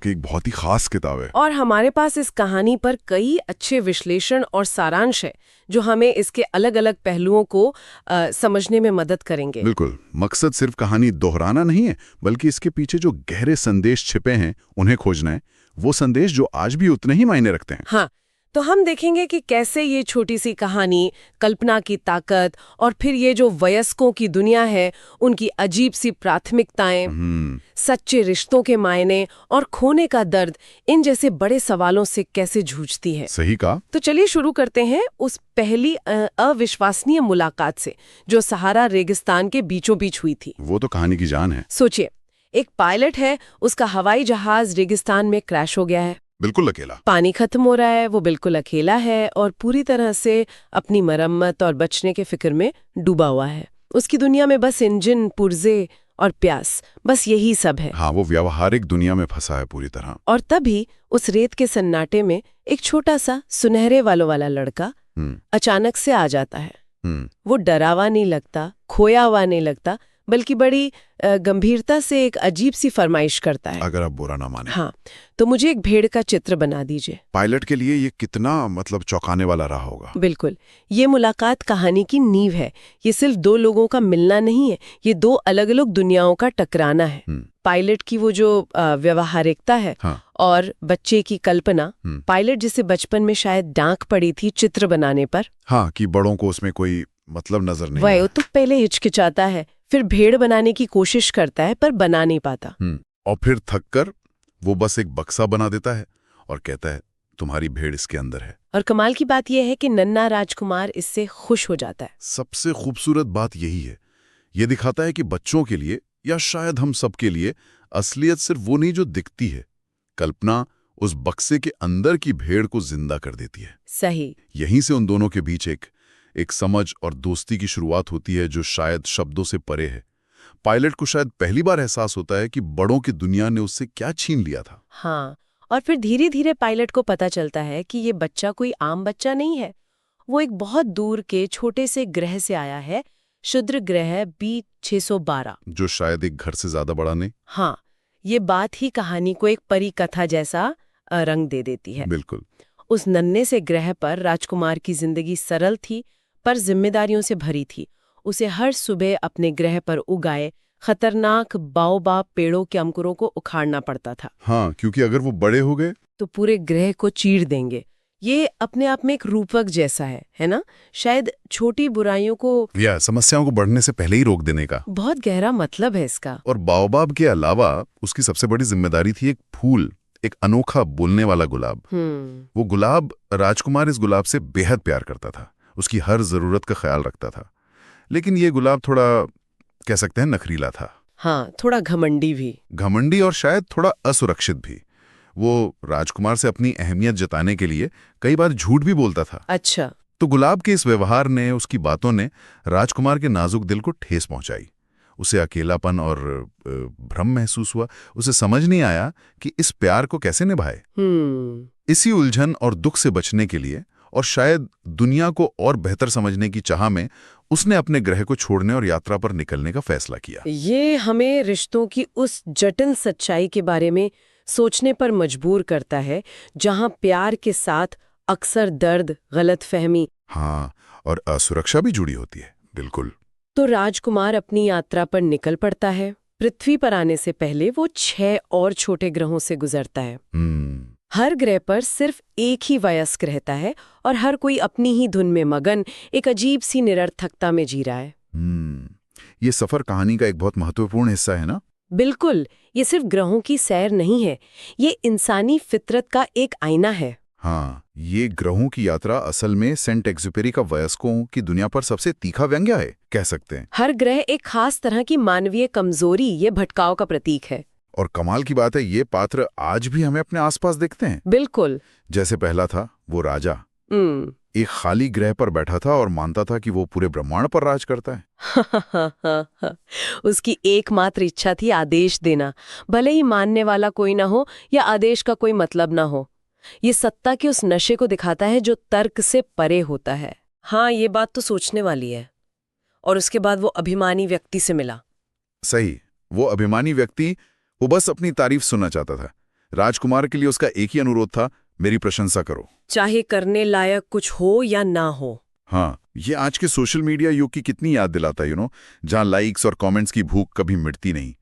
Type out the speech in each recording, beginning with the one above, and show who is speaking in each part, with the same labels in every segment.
Speaker 1: वाकई एक बहुत ही खास किताब है।
Speaker 2: और हमारे पास इस कहानी पर कई अच्छे विश्लेषण और सारांश है जो हमें इसके अलग अलग पहलुओं को समझने में मदद करेंगे।
Speaker 1: बिल्कुल, मकसद सिर्फ कहानी दोहराना नहीं है, बल्कि इसके पीछे जो गहरे संदेश छिपे हैं उन्हें खोजना है, वो संदेश जो आज भी उतने ही मायने रखते हैं।
Speaker 2: हाँ, तो हम देखेंगे कि कैसे ये छोटी सी कहानी, कल्पना की ताकत और फिर ये जो वयस्कों की दुनिया है, उनकी अजीब सी प्राथमिकताएं, सच्चे रिश्तों के मायने और खोने का दर्द, इन जैसे बड़े सवालों से कैसे जूझती है।
Speaker 1: सही कहा।
Speaker 2: तो चलिए शुरू करते हैं उस पहली अविश्वसनीय मुलाकात से जो सहारा रेगिस्तान के बीचों बीच हुई थी।
Speaker 1: वो तो कहानी की जान है।
Speaker 2: सोचिए, एक पायलट है, उसका हवाई जहाज रेगिस्तान में क्रैश हो गया है।
Speaker 1: बिल्कुल अकेला।
Speaker 2: पानी खत्म हो रहा है, वो बिल्कुल अकेला है और पूरी तरह से अपनी मरम्मत और बचने के फिक्र में डूबा हुआ है। उसकी दुनिया में बस इंजन, पुर्जे और प्यास, बस यही सब है।
Speaker 1: हाँ, वो व्यावहारिक दुनिया में फंसा है पूरी तरह।
Speaker 2: और तभी उस रेत के सन्नाटे में एक छोटा सा सुनहरे बालों वाला लड़का अचानक से आ जाता है। वो डरावा नहीं लगता, खोया हुआ नहीं लगता, बल्कि बड़ी गंभीरता से एक अजीब सी फरमाइश करता है।
Speaker 1: अगर आप बुरा ना माने।
Speaker 2: हाँ, तो मुझे एक भेड़ का चित्र बना दीजिए।
Speaker 1: पायलट के लिए ये कितना चौंकाने वाला रहा होगा।
Speaker 2: बिल्कुल, ये मुलाकात कहानी की नींव है। ये सिर्फ दो लोगों का मिलना नहीं है, ये दो अलग अलग दुनियाओं का टकराना है। पायलट की वो जो व्यवहारिकता है,
Speaker 1: हाँ।
Speaker 2: और बच्चे की कल्पना। पायलट जिसे बचपन में शायद डांट पड़ी थी चित्र बनाने पर।
Speaker 1: हाँ, कि बड़ों को उसमें कोई मतलब नजर नहीं।
Speaker 2: वह तो पहले हिचकिचाता है, फिर भेड़ बनाने की कोशिश करता है पर बना नहीं पाता।
Speaker 1: और फिर थककर वो बस एक बक्सा बना देता है और कहता है, तुम्हारी भेड़ इसके अंदर है।
Speaker 2: और कमाल की बात यह है कि नन्हा राजकुमार इससे खुश हो जाता है।
Speaker 1: सबसे खूबसूरत बात यही है, ये दिखाता है कि बच्चों के लिए या शायद हम सब के लिए असलियत सिर्फ वो नहीं जो दिखती है। कल्पना उस बक्से के अंदर की भेड़ को जिंदा कर देती है।
Speaker 2: सही।
Speaker 1: यहीं से उन दोनों के बीच एक समझ और दोस्ती की शुरुआत होती है जो शायद शब्दों से परे है। पायलट को शायद पहली बार एहसास होता है कि बड़ों की दुनिया ने उससे क्या छीन लिया था।
Speaker 2: हाँ, और फिर धीरे धीरे पायलट को पता चलता है कि ये बच्चा कोई आम बच्चा नहीं है। वो एक बहुत दूर के छोटे से ग्रह से आया है, क्षुद्र ग्रह B612,
Speaker 1: जो शायद एक घर से ज्यादा बड़ा नहीं।
Speaker 2: हाँ, ये बात ही कहानी को एक परी कथा जैसा रंग दे देती है।
Speaker 1: बिल्कुल।
Speaker 2: उस नन्हे से ग्रह पर राजकुमार की जिंदगी सरल थी पर जिम्मेदारियों से भरी थी। उसे हर सुबह अपने ग्रह पर उगाए खतरनाक बाओबाब पेड़ों के अंकुरों को उखाड़ना पड़ता था।
Speaker 1: हाँ, क्योंकि अगर वो बड़े हो गए
Speaker 2: तो पूरे ग्रह को चीर देंगे। ये अपने आप में एक रूपक जैसा है ना? शायद छोटी बुराइयों को
Speaker 1: या समस्याओं को बढ़ने से पहले ही रोक देने का।
Speaker 2: बहुत गहरा मतलब है इसका।
Speaker 1: और बाओबाब के अलावा उसकी सबसे बड़ी जिम्मेदारी थी एक फूल, एक अनोखा बोलने वाला गुलाब। वो गुलाब, राजकुमार इस गुलाब से बेहद प्यार करता था, उसकी हर जरूरत का ख्याल रखता था। लेकिन ये गुलाब थोड़ा, कह सकते हैं, नखरीला था।
Speaker 2: हाँ, थोड़ा घमंडी भी।
Speaker 1: घमंडी और शायद थोड़ा असुरक्षित भी। वो राजकुमार से अपनी अहमियत जताने के लिए कई बार झूठ भी बोलता था।
Speaker 2: अच्छा।
Speaker 1: तो गुलाब के इस व्यवहार ने, उसकी बातों ने राजकुमार के नाजुक दिल को ठेस पहुंचाई। उसे अकेलापन और भ्रम महसूस हुआ। उसे समझ नहीं आया कि इस प्यार को कैसे निभाए। इसी उलझन और दुख से बचने के लिए और शायद दुनिया को और बेहतर समझने की चाह में उसने अपने ग्रह को छोड़ने और यात्रा पर निकलने का फैसला किया।
Speaker 2: ये हमें रिश्तों की उस जटिल सच्चाई के बारे में सोचने पर मजबूर करता है जहां प्यार के साथ अक्सर दर्द, गलतफहमी,
Speaker 1: हाँ, और असुरक्षा भी जुड़ी होती है। बिल्कुल।
Speaker 2: तो राजकुमार अपनी यात्रा पर निकल पड़ता है। पृथ्वी पर आने से पहले वो 6 और छोटे ग्रहों से गुजरता है। हर ग्रह पर सिर्फ एक ही वयस्क रहता है और हर कोई अपनी ही धुन में मगन, एक अजीब सी निरर्थकता में जी रहा है।
Speaker 1: ये सफर कहानी का एक बहुत महत्वपूर्ण हिस्सा है ना?
Speaker 2: बिल्कुल, ये सिर्फ ग्रहों की सैर नहीं है, ये इंसानी फितरत का एक आईना है।
Speaker 1: हाँ, ये ग्रहों की यात्रा असल में सेंट एग्जुपेरी का वयस्कों की दुनिया पर सबसे तीखा व्यंग्य है, कह सकते हैं।
Speaker 2: हर ग्रह एक खास तरह की मानवीय कमजोरी, ये भटकाव का प्रतीक है।
Speaker 1: और कमाल की बात है, ये पात्र आज भी हमें अपने आसपास दिखते हैं।
Speaker 2: बिल्कुल।
Speaker 1: जैसे पहला था वो राजा, एक खाली ग्रह पर बैठा था और मानता था कि वो पूरे ब्रह्मांड पर राज करता है।
Speaker 2: उसकी एकमात्र इच्छा थी आदेश देना, भले ही मानने वाला कोई ना हो या आदेश का कोई मतलब ना हो। ये सत्ता के उस नशे को दिखाता है जो तर्क से परे होता है। हाँ, ये बात तो सोचने वाली है। और उसके बाद वो अभिमानी व्यक्ति से मिला।
Speaker 1: सही, वो अभिमानी व्यक्ति, वो बस अपनी तारीफ सुनना चाहता था, राजकुमार के लिए उसका एक ही अनुरोध था, मेरी प्रशंसा करो।
Speaker 2: चाहे करने लायक कुछ हो या ना हो।
Speaker 1: हाँ, ये आज के सोशल मीडिया युग की कितनी याद दिलाता है, जहां लाइक्स और कमेंट्स की भूख कभी मिटती नहीं।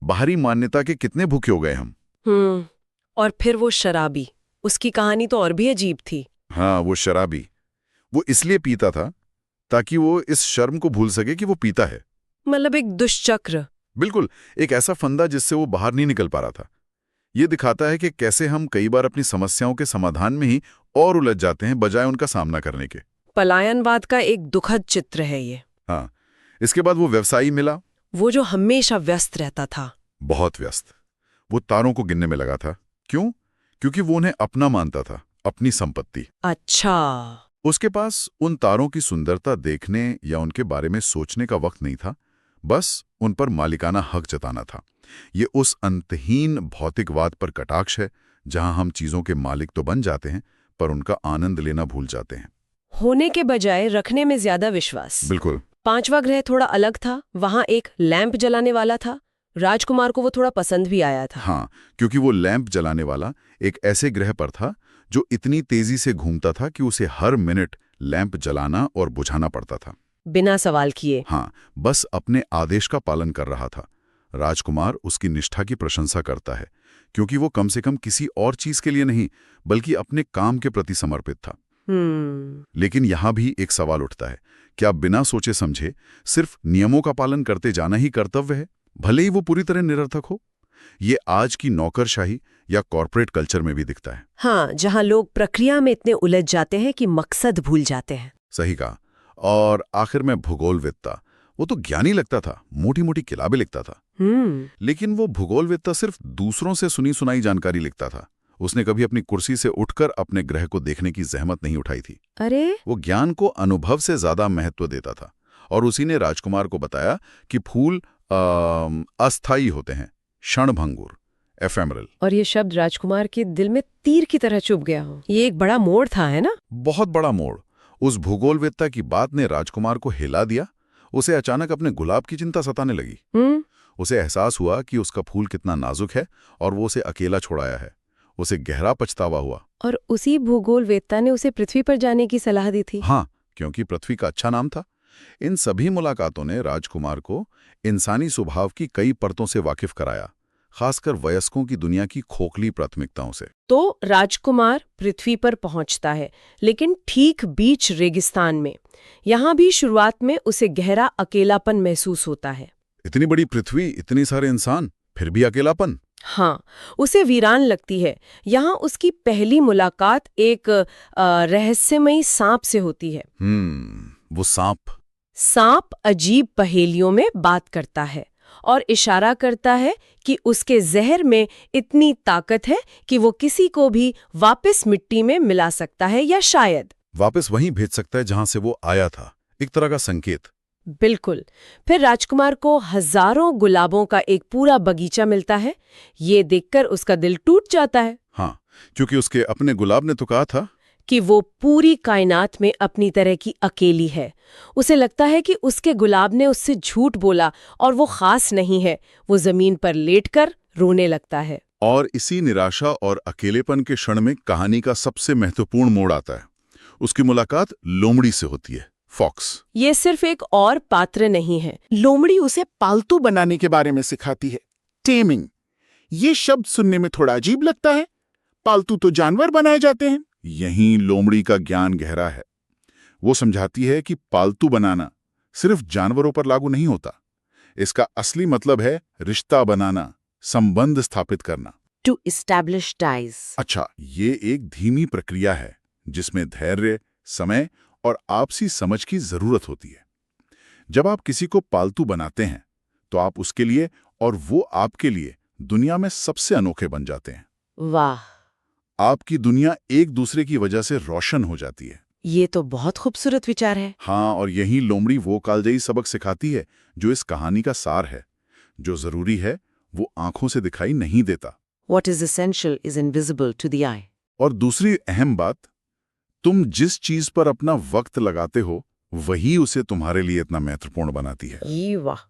Speaker 1: बाहरी मान्यता के कितने भूखे हो गए हम।
Speaker 2: और फिर वो शराबी, उसकी कहानी तो और भी अजीब थी।
Speaker 1: हाँ, वो शराबी, वो इसलिए पीता था ताकि वो इस शर्म को भूल सके कि वो पीता है।
Speaker 2: मतलब एक दुष्चक्र।
Speaker 1: बिल्कुल, एक ऐसा फंदा जिससे वो बाहर नहीं निकल पा रहा था। ये दिखाता है कि कैसे हम कई बार अपनी समस्याओं के समाधान में ही और उलझ जाते हैं बजाय उनका सामना करने के।
Speaker 2: पलायनवाद का एक दुखद चित्र है ये।
Speaker 1: हाँ, इसके बाद वो व्यवसायी मिला।
Speaker 2: वो जो हमेशा व्यस्त रहता था।
Speaker 1: बहुत व्यस्त। वो तारों को गिनने में लगा था। क्यों? क्योंकि वो उन्हें अपना मानता था, अपनी संपत्ति।
Speaker 2: अच्छा।
Speaker 1: उसके पास उन तारों की सुंदरता देखने या उनके बारे में सोचने का वक्त नहीं था, बस उन पर मालिकाना हक जताना था। ये उस अंतहीन भौतिकवाद पर कटाक्ष है, जहां हम चीजों के मालिक तो बन जाते हैं, पर उनका आनंद लेना भूल जाते हैं।
Speaker 2: होने के बजाय रखने में ज्यादा विश्वास।
Speaker 1: बिल्कुल।
Speaker 2: 5वां ग्रह थोड़ा अलग था, वहां एक लैंप जलाने वाला था। राजकुमार को वो थोड़ा पसंद भी आया था।
Speaker 1: हाँ, क्योंकि वो लैंप जलाने वाला एक ऐसे ग्रह पर था जो इतनी तेजी से घूमता था कि उसे हर मिनट लैंप जलाना और बुझाना पड़ता था,
Speaker 2: बिना सवाल किए।
Speaker 1: हाँ, बस अपने आदेश का पालन कर रहा था। राजकुमार उसकी निष्ठा की प्रशंसा करता है, क्योंकि वो कम से कम किसी और चीज के लिए नहीं, बल्कि अपने काम के प्रति समर्पित था। लेकिन यहां भी एक सवाल उठता है, क्या बिना सोचे समझे सिर्फ नियमों का पालन करते जाना ही कर्तव्य है, भले ही वो पूरी तरह निरर्थक हो? ये आज की नौकरशाही या कॉर्पोरेट कल्चर में भी दिखता है।
Speaker 2: हाँ, जहां लोग प्रक्रिया में इतने उलझ जाते हैं कि मकसद भूल जाते हैं।
Speaker 1: सही कहा। और आखिर में भूगोलविद्ता, वो तो ज्ञानी लगता था, मोटी मोटी किताबें लिखता था। लेकिन वो भूगोलविद्ता सिर्फ दूसरों से सुनी सुनाई जानकारी लिखता था। उसने कभी अपनी कुर्सी से उठकर अपने ग्रह को देखने की जहमत नहीं उठाई थी।
Speaker 2: अरे,
Speaker 1: वो ज्ञान को अनुभव से ज्यादा महत्व देता था। और उसी ने राजकुमार को बताया कि फूल अस्थायी होते हैं, क्षणभंगुर, एफेमरल।
Speaker 2: और ये शब्द राजकुमार के दिल में तीर की तरह चुभ गया हो। ये एक बड़ा मोड़ था, है ना?
Speaker 1: बहुत बड़ा मोड़। उस भूगोलवेत्ता की बात ने राजकुमार को हिला दिया। उसे अचानक अपने गुलाब की चिंता सताने लगी। उसे एहसास हुआ कि उसका फूल कितना नाजुक है और वो उसे अकेला छोड़ाया है। उसे गहरा पछतावा हुआ।
Speaker 2: और उसी भूगोलवेत्ता ने उसे पृथ्वी पर जाने की सलाह दी थी।
Speaker 1: हाँ, क्योंकि पृथ्वी का अच्छा नाम था। इन सभी मुलाकातों ने राजकुमार को इंसानी स्वभाव की कई परतों से वाकिफ कराया, खासकर वयस्कों की दुनिया की खोखली प्राथमिकताओं से।
Speaker 2: तो राजकुमार पृथ्वी पर पहुंचता है, लेकिन ठीक बीच रेगिस्तान में। यहां भी शुरुआत में उसे गहरा अकेलापन महसूस होता है।
Speaker 1: इतनी बड़ी पृथ्वी, इतने सारे इंसान, फिर भी अकेलापन।
Speaker 2: हाँ, उसे वीरान लगती है। यहाँ उसकी पहली मुलाकात एक रहस्यमयी सांप से होती है।
Speaker 1: वो
Speaker 2: सांप अजीब पहेलियों में बात करता है और इशारा करता है कि उसके जहर में इतनी ताकत है कि वो किसी को भी वापस मिट्टी में मिला सकता है, या शायद
Speaker 1: वापस वहीं भेज सकता है जहां से वो आया था। एक तरह का संकेत।
Speaker 2: बिल्कुल। फिर राजकुमार को हजारों गुलाबों का एक पूरा बगीचा मिलता है। ये देखकर उसका दिल टूट जाता है।
Speaker 1: हाँ, क्योंकि उसके अपने गुलाब ने तो कहा था
Speaker 2: कि वो पूरी कायनात में अपनी तरह की अकेली है। उसे लगता है कि उसके गुलाब ने उससे झूठ बोला और वो खास नहीं है। वो जमीन पर लेटकर रोने लगता है।
Speaker 1: और इसी निराशा और अकेलेपन के क्षण में कहानी का सबसे महत्वपूर्ण मोड़ आता है। उसकी मुलाकात लोमड़ी से होती है, फॉक्स।
Speaker 2: ये सिर्फ एक और पात्र नहीं है।
Speaker 3: लोमड़ी उसे पालतू बनाने के बारे में सिखाती है, टेमिंग। ये शब्द सुनने में थोड़ा अजीब लगता है। पालतू तो जानवर बनाए जाते हैं।
Speaker 1: यहीं लोमड़ी का ज्ञान गहरा है। वो समझाती है कि पालतू बनाना सिर्फ जानवरों पर लागू नहीं होता। इसका असली मतलब है रिश्ता बनाना, संबंध स्थापित करना।
Speaker 2: To establish ties.
Speaker 1: अच्छा, ये एक धीमी प्रक्रिया है जिसमें धैर्य, समय और आपसी समझ की जरूरत होती है। जब आप किसी को पालतू बनाते हैं तो आप उसके लिए और वो आपके लिए दुनिया में सबसे अनोखे बन जाते हैं।
Speaker 2: वाह,
Speaker 1: आपकी दुनिया एक दूसरे की वजह से रोशन हो जाती है।
Speaker 2: ये तो बहुत खूबसूरत विचार है।
Speaker 1: हाँ, और यही लोमड़ी वो कालजयी सबक सिखाती है जो इस कहानी का सार है। जो जरूरी है वो आंखों से दिखाई नहीं देता।
Speaker 2: What is essential is invisible to the eye.
Speaker 1: और दूसरी अहम बात, तुम जिस चीज पर अपना वक्त लगाते हो वही उसे तुम्हारे लिए इतना महत्वपूर्ण बनाती है।
Speaker 2: वाह,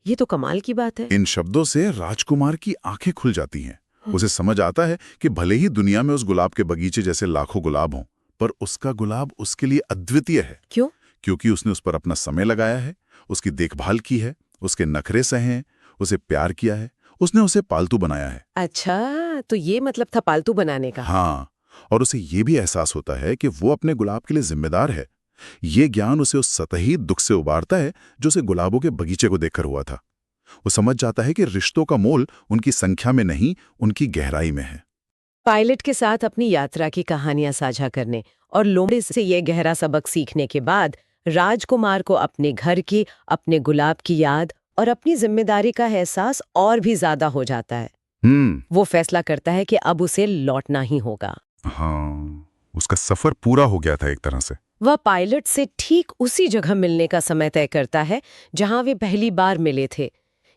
Speaker 2: ये तो कमाल की बात है।
Speaker 1: इन शब्दों से राजकुमार की आंखें खुल जाती हैं उसे समझ आता है कि भले ही दुनिया में उस गुलाब के बगीचे जैसे लाखों गुलाब हों, पर उसका गुलाब उसके लिए अद्वितीय है।
Speaker 2: क्यों?
Speaker 1: क्योंकि उसने उस पर अपना समय लगाया है, उसकी देखभाल की है, उसके नखरे सहे हैं, उसे प्यार किया है, उसने उसे पालतू बनाया है।
Speaker 2: अच्छा, तो ये मतलब था पालतू बनाने का।
Speaker 1: हाँ, और उसे ये भी एहसास होता है कि वो अपने गुलाब के लिए जिम्मेदार है। ये ज्ञान उसे उस सतही दुख से उबारता है जो उसे गुलाबों के बगीचे को देखकर हुआ था। वो समझ जाता है कि रिश्तों का मोल उनकी संख्या में नहीं, उनकी गहराई में है।
Speaker 2: पायलट के साथ अपनी यात्रा की कहानियां साझा करने और लोमड़ी से ये गहरा सबक सीखने के बाद राजकुमार को अपने घर की, अपने गुलाब की याद और अपनी जिम्मेदारी का एहसास और भी ज्यादा हो जाता है। वो फैसला करता है कि अब उसे लौटना ही होगा।
Speaker 1: हाँ, उसका सफर पूरा हो गया था एक तरह से।
Speaker 2: वह पायलट से ठीक उसी जगह मिलने का समय तय करता है जहां वे पहली बार मिले थे।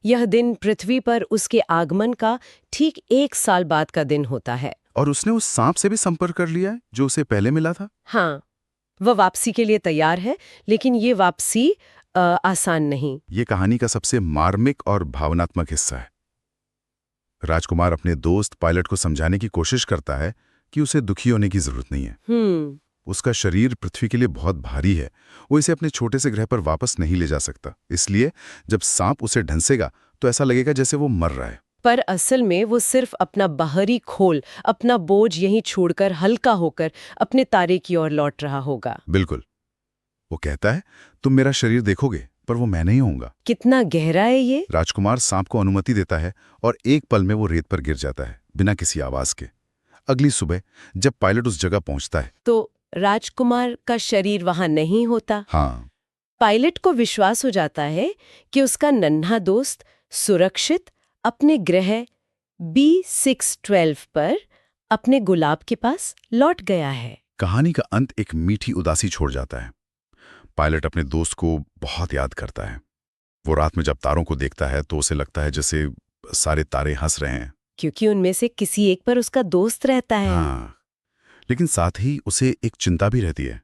Speaker 2: यह दिन पृथ्वी पर उसके आगमन का ठीक 1 साल बाद का दिन होता है।
Speaker 1: और उसने उस सांप से भी संपर्क कर लिया है जो उसे पहले मिला था।
Speaker 2: हाँ, वह वापसी के लिए तैयार है, लेकिन ये वापसी आसान नहीं।
Speaker 1: ये कहानी का सबसे मार्मिक और भावनात्मक हिस्सा है। राजकुमार अपने दोस्त पायलट को समझाने की कोशिश करता है कि उसे दुखी होने की जरूरत नहीं है। उसका शरीर पृथ्वी के लिए बहुत भारी है, वो इसे अपने छोटे से ग्रह पर वापस नहीं ले जा सकता। इसलिए जब सांप उसे ढंसेगा तो ऐसा लगेगा जैसे वो मर रहा है।
Speaker 2: पर असल में वो सिर्फ अपना बाहरी खोल, अपना बोझ यहीं छोड़कर हल्का होकर अपने तारे की ओर लौट रहा होगा।
Speaker 1: बिल्कुल। वो कहता है, तुम मेरा शरीर देखोगे पर वो मैं नहीं होऊंगा।
Speaker 2: कितना गहरा है ये।
Speaker 1: राजकुमार सांप को अनुमति देता है और एक पल में वो रेत पर गिर जाता है, बिना किसी आवाज के। अगली सुबह जब पायलट उस जगह पहुंचता है
Speaker 2: तो राजकुमार का शरीर वहां नहीं होता।
Speaker 1: हाँ,
Speaker 2: पायलट को विश्वास हो जाता है कि उसका नन्हा दोस्त सुरक्षित अपने ग्रह B612 पर अपने गुलाब के पास लौट गया है।
Speaker 1: कहानी का अंत एक मीठी उदासी छोड़ जाता है। पायलट अपने दोस्त को बहुत याद करता है। वो रात में जब तारों को देखता है तो उसे लगता है जैसे सारे तारे हंस रहे हैं।
Speaker 2: क्योंकि उनमें से किसी एक पर उसका दोस्त रहता है।
Speaker 1: हाँ, लेकिन साथ ही उसे एक चिंता भी रहती है।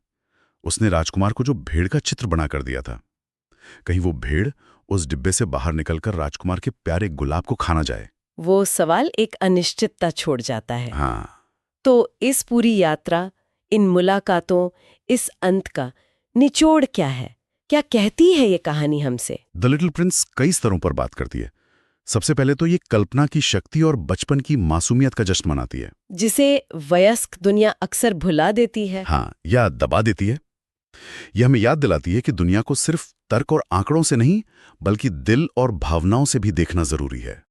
Speaker 1: उसने राजकुमार को जो भेड़ का चित्र बनाकर दिया था, कहीं वो भेड़ उस डिब्बे से बाहर निकलकर राजकुमार के प्यारे गुलाब को खाना जाए।
Speaker 2: वो सवाल एक अनिश्चितता छोड़ जाता है।
Speaker 1: हाँ,
Speaker 2: तो इस पूरी यात्रा, इन मुलाकातों, इस अंत का निचोड़ क्या है? क्या कहती है ये कहानी हमसे?
Speaker 1: द लिटिल प्रिंस कई स्तरों पर बात करती है। सबसे पहले तो ये कल्पना की शक्ति और बचपन की मासूमियत का जश्न मनाती है,
Speaker 2: जिसे वयस्क दुनिया अक्सर भुला देती है।
Speaker 1: हाँ, या दबा देती है। यह हमें याद दिलाती है कि दुनिया को सिर्फ तर्क और आंकड़ों से नहीं, बल्कि दिल और भावनाओं से भी देखना जरूरी है।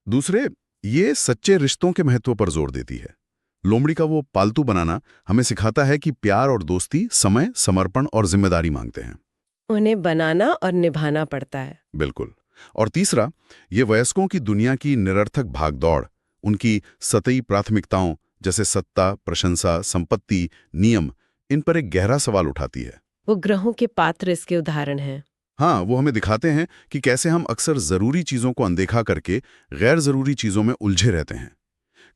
Speaker 1: दूसरे, ये सच्चे रिश्तों के महत्व पर जोर देती है। लोमड़ी का वो पालतू बनाना हमें सिखाता है कि प्यार और दोस्ती समय, समर्पण और जिम्मेदारी मांगते हैं।
Speaker 2: उन्हें बनाना और निभाना पड़ता है।
Speaker 1: बिल्कुल। और तीसरा, ये वयस्कों की दुनिया की निरर्थक भागदौड़, उनकी सतही प्राथमिकताओं जैसे सत्ता, प्रशंसा, संपत्ति, नियम, इन पर एक गहरा सवाल उठाती है।
Speaker 2: वो ग्रहों के पात्र इसके उदाहरण हैं।
Speaker 1: हाँ, वो हमें दिखाते हैं कि कैसे हम अक्सर जरूरी चीजों को अनदेखा करके गैर जरूरी चीजों में उलझे रहते हैं।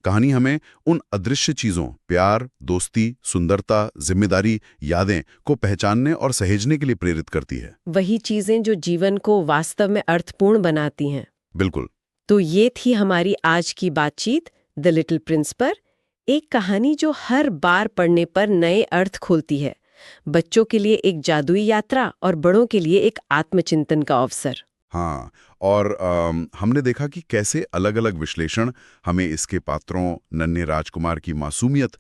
Speaker 1: कहानी हमें उन अदृश्य चीजों, प्यार, दोस्ती, सुंदरता, जिम्मेदारी, यादें को पहचानने और सहेजने के लिए प्रेरित करती है।
Speaker 2: वही चीजें जो जीवन को वास्तव में अर्थपूर्ण बनाती हैं।
Speaker 1: बिल्कुल।
Speaker 2: तो ये थी हमारी आज की बातचीत द लिटिल प्रिंस पर, एक कहानी जो हर बार पढ़ने पर नए अर्थ खोलती है। बच्चों के लिए एक जादुई यात्रा और बड़ों के लिए एक आत्मचिंतन का अवसर।
Speaker 1: हाँ, और हमने देखा कि कैसे अलग अलग विश्लेषण हमें इसके पात्रों, नन्हे राजकुमार की मासूमियत,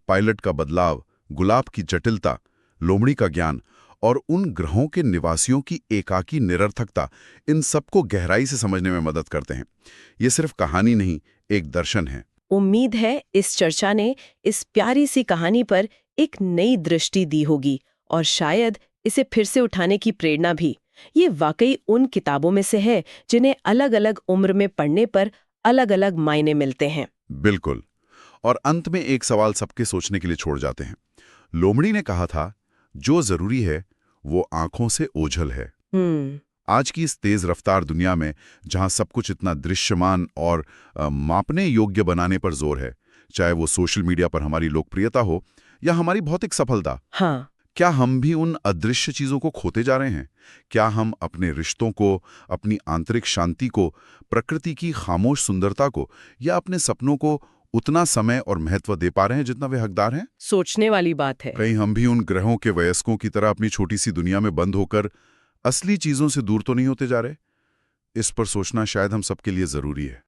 Speaker 1: पायलट का बदलाव, गुलाब की जटिलता, लोमड़ी का ज्ञान और उन ग्रहों के निवासियों की एकाकी निरर्थकता, इन सबको गहराई से समझने में मदद करते हैं। ये सिर्फ कहानी नहीं, एक दर्शन है।
Speaker 2: उम्मीद है इस चर्चा ने इस प्यारी सी कहानी पर एक नई दृष्टि दी होगी और शायद इसे फिर से उठाने की प्रेरणा भी। ये वाकई उन किताबों में से है जिन्हें अलग अलग उम्र में पढ़ने पर अलग अलग मायने मिलते हैं।
Speaker 1: बिल्कुल। और अंत में एक सवाल सबके सोचने के लिए छोड़ जाते हैं। लोमड़ी ने कहा था, जो जरूरी है वो आंखों से ओझल है। आज की इस तेज रफ्तार दुनिया में जहां सब कुछ इतना दृश्यमान और मापने योग्य बनाने पर जोर है, चाहे वो सोशल मीडिया पर हमारी लोकप्रियता हो या हमारी भौतिक सफलता,
Speaker 2: हाँ,
Speaker 1: क्या हम भी उन अदृश्य चीजों को खोते जा रहे हैं? क्या हम अपने रिश्तों को, अपनी आंतरिक शांति को, प्रकृति की खामोश सुंदरता को या अपने सपनों को उतना समय और महत्व दे पा रहे हैं जितना वे हकदार हैं?
Speaker 2: सोचने वाली बात है।
Speaker 1: कहीं हम भी उन ग्रहों के वयस्कों की तरह अपनी छोटी सी दुनिया में बंद होकर असली चीजों से दूर तो नहीं होते जा रहे? इस पर सोचना शायद हम सबके लिए जरूरी है।